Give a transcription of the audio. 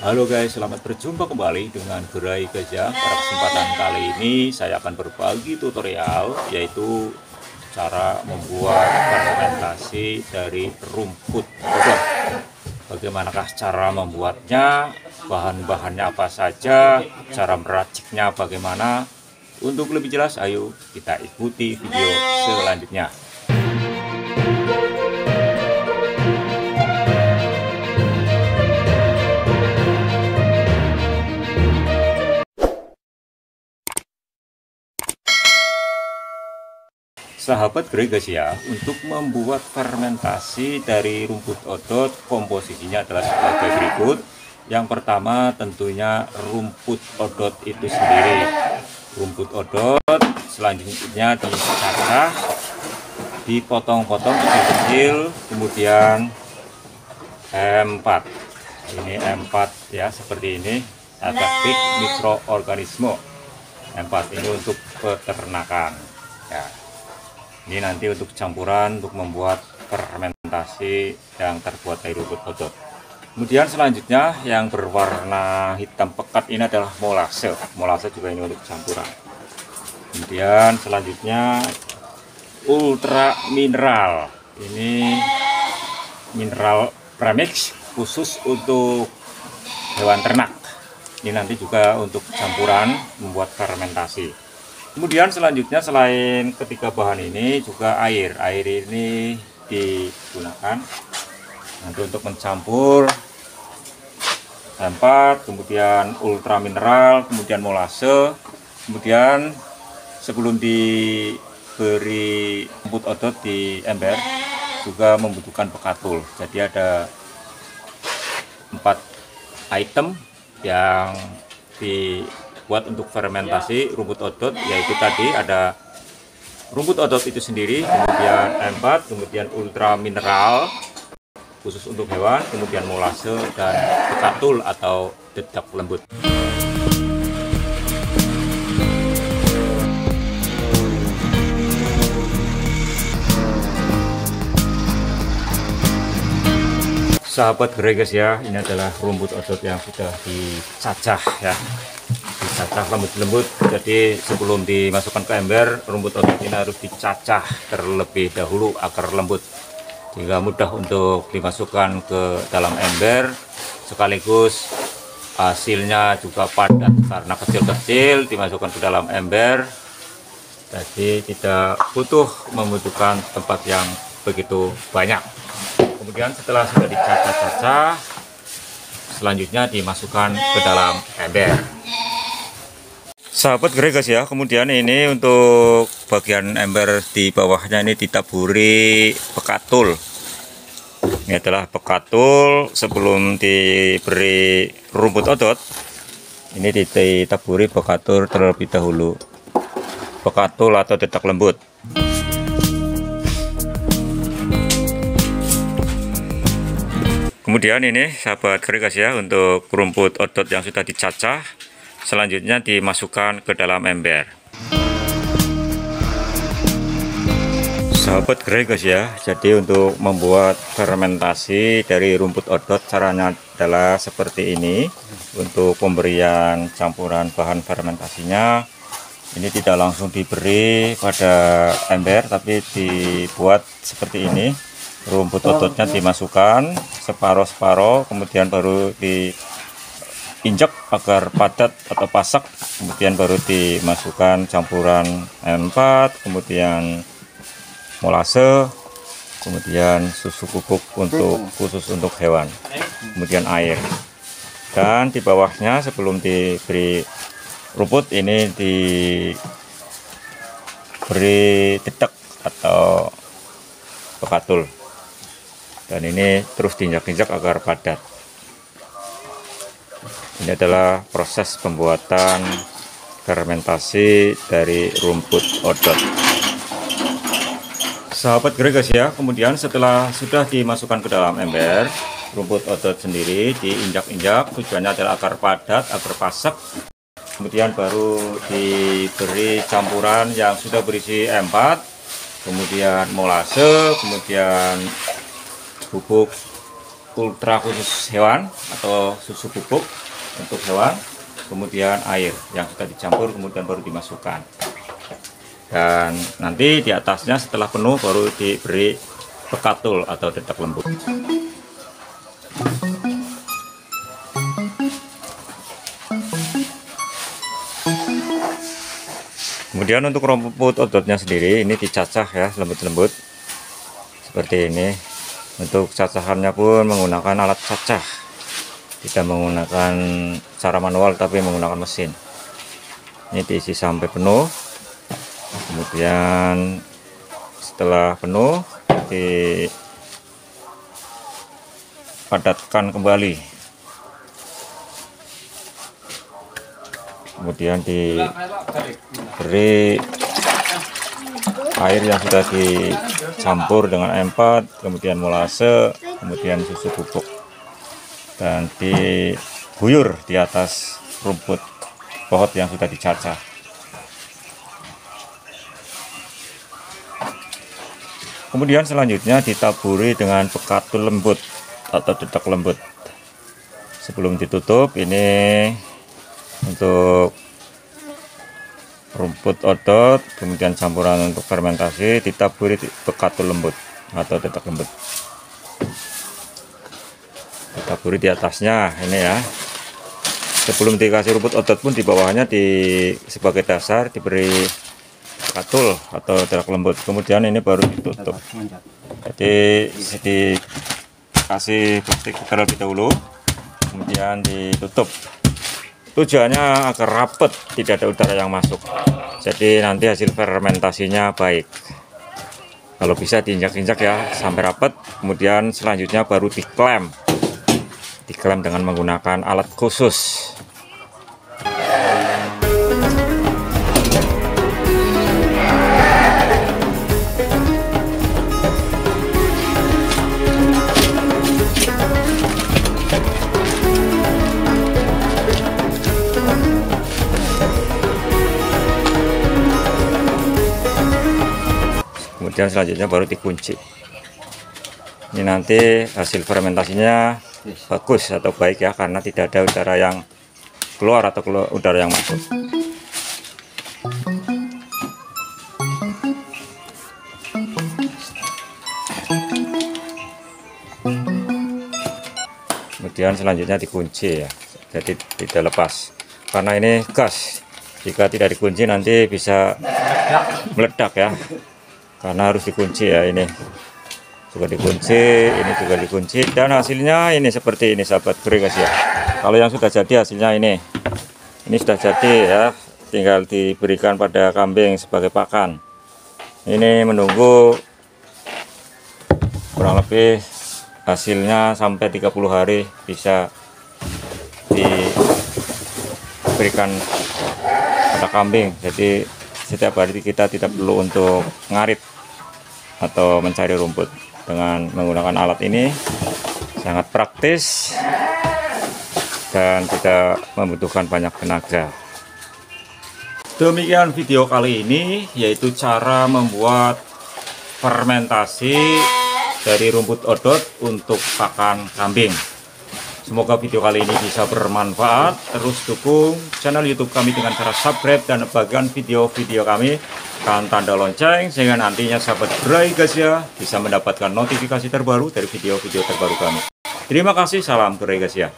Halo guys, selamat berjumpa kembali dengan Gerai Gajah. Pada kesempatan kali ini saya akan berbagi tutorial, yaitu cara membuat fermentasi dari rumput odot. Bagaimanakah cara membuatnya, bahan-bahannya apa saja, cara meraciknya bagaimana. Untuk lebih jelas, ayo kita ikuti video selanjutnya. Sahabat Gregas ya, untuk membuat fermentasi dari rumput odot, komposisinya adalah sebagai berikut. Yang pertama tentunya rumput odot itu sendiri. Rumput odot selanjutnya dicacah, dipotong-potong kecil-kecil, kemudian M4. Ini M4 ya, seperti ini, Agapic mikroorganisme. M4 ini untuk peternakan ya. Ini nanti untuk campuran untuk membuat fermentasi yang terbuat dari rumput odot. Kemudian selanjutnya yang berwarna hitam pekat ini adalah molase. Molase juga ini untuk campuran. Kemudian selanjutnya ultra mineral. Ini mineral premix khusus untuk hewan ternak. Ini nanti juga untuk campuran membuat fermentasi. Kemudian selanjutnya selain ketiga bahan ini juga air. Air ini digunakan nanti untuk mencampur M4, kemudian ultra mineral, kemudian molase. Kemudian sebelum diberi rumput odot di ember juga membutuhkan pekatul. Jadi ada 4 item yang dibuat untuk fermentasi rumput odot, yaitu tadi ada rumput odot itu sendiri, kemudian M4, kemudian ultra mineral khusus untuk hewan, kemudian molase dan pekatul atau dedak lembut. Sahabat Gregas ya, ini adalah rumput odot yang sudah dicacah ya, dicacah lembut-lembut. Jadi sebelum dimasukkan ke ember, rumput odot ini harus dicacah terlebih dahulu agar lembut, sehingga mudah untuk dimasukkan ke dalam ember. Sekaligus hasilnya juga padat karena kecil-kecil dimasukkan ke dalam ember. Jadi tidak membutuhkan tempat yang begitu banyak. Kemudian setelah sudah dicacah-cacah, selanjutnya dimasukkan ke dalam ember. Sahabat Gregas ya, kemudian ini untuk bagian ember di bawahnya ini ditaburi pekatul. Ini adalah pekatul sebelum diberi rumput odot. Ini ditaburi pekatul terlebih dahulu. Pekatul atau dedak lembut. Kemudian ini sahabat Gregas ya, untuk rumput odot yang sudah dicacah, selanjutnya dimasukkan ke dalam ember. Sahabat Gregas ya, jadi untuk membuat fermentasi dari rumput odot caranya adalah seperti ini. Untuk pemberian campuran bahan fermentasinya, ini tidak langsung diberi pada ember, tapi dibuat seperti ini. Rumput odotnya dimasukkan separuh-separuh, kemudian baru diinjak agar padat atau pasak, kemudian baru dimasukkan campuran M4, kemudian molase, kemudian susu bubuk khusus untuk hewan, kemudian air. Dan di bawahnya sebelum diberi rumput ini diberi dedak atau pekatul. Dan ini terus diinjak-injak agar padat. Ini adalah proses pembuatan fermentasi dari rumput odot. Sahabat Gregas ya, kemudian setelah sudah dimasukkan ke dalam ember, rumput odot sendiri diinjak-injak, tujuannya adalah agar padat, agar pasak. Kemudian baru diberi campuran yang sudah berisi M4, kemudian molase, kemudian bubuk ultra khusus hewan atau susu bubuk untuk hewan, kemudian air yang sudah dicampur kemudian baru dimasukkan. Dan nanti di atasnya setelah penuh baru diberi pekatul atau dedak lembut. Kemudian untuk rumput odotnya sendiri ini dicacah ya, lembut-lembut seperti ini. Untuk cacahannya pun menggunakan alat cacah, tidak menggunakan cara manual tapi menggunakan mesin. Ini diisi sampai penuh, kemudian setelah penuh dipadatkan kembali, kemudian diberi air yang sudah dicampur dengan M4, kemudian molase, kemudian susu bubuk, dan diguyur di atas rumput pohon yang sudah dicacah. Kemudian selanjutnya ditaburi dengan pekatul lembut atau dedak lembut. Sebelum ditutup, ini untuk rumput odot, kemudian campuran untuk fermentasi ditaburi pekatul lembut atau dedak lembut. Ditaburi di atasnya ini ya. Sebelum dikasih rumput odot pun di bawahnya sebagai dasar diberi pekatul atau dedak lembut. Kemudian ini baru ditutup. Jadi dikasih plastik terlebih dahulu, kemudian ditutup. Tujuannya agar rapet, tidak ada udara yang masuk. Jadi nanti hasil fermentasinya baik. Kalau bisa diinjak-injak ya sampai rapet. Kemudian selanjutnya baru diklem dengan menggunakan alat khusus. Kemudian selanjutnya baru dikunci. Ini nanti hasil fermentasinya bagus atau baik ya, karena tidak ada udara yang keluar atau udara yang masuk. Kemudian selanjutnya dikunci ya, jadi tidak lepas karena ini gas. Jika tidak dikunci nanti bisa meledak ya, karena harus dikunci ya. Ini juga dikunci, ini juga dikunci, dan hasilnya ini seperti ini sahabat guys ya. Kalau yang sudah jadi hasilnya ini sudah jadi ya, tinggal diberikan pada kambing sebagai pakan. Ini menunggu kurang lebih hasilnya sampai 30 hari bisa diberikan pada kambing. Jadi setiap hari kita tidak perlu untuk ngarit atau mencari rumput. Dengan menggunakan alat ini sangat praktis dan tidak membutuhkan banyak tenaga. Demikian video kali ini, yaitu cara membuat fermentasi dari rumput odot untuk pakan kambing. Semoga video kali ini bisa bermanfaat. Terus dukung channel YouTube kami dengan cara subscribe dan bagikan video-video kami tekan tanda lonceng, sehingga nantinya sahabat Bray guys ya bisa mendapatkan notifikasi terbaru dari video-video terbaru kami. Terima kasih, salam Bray guys ya.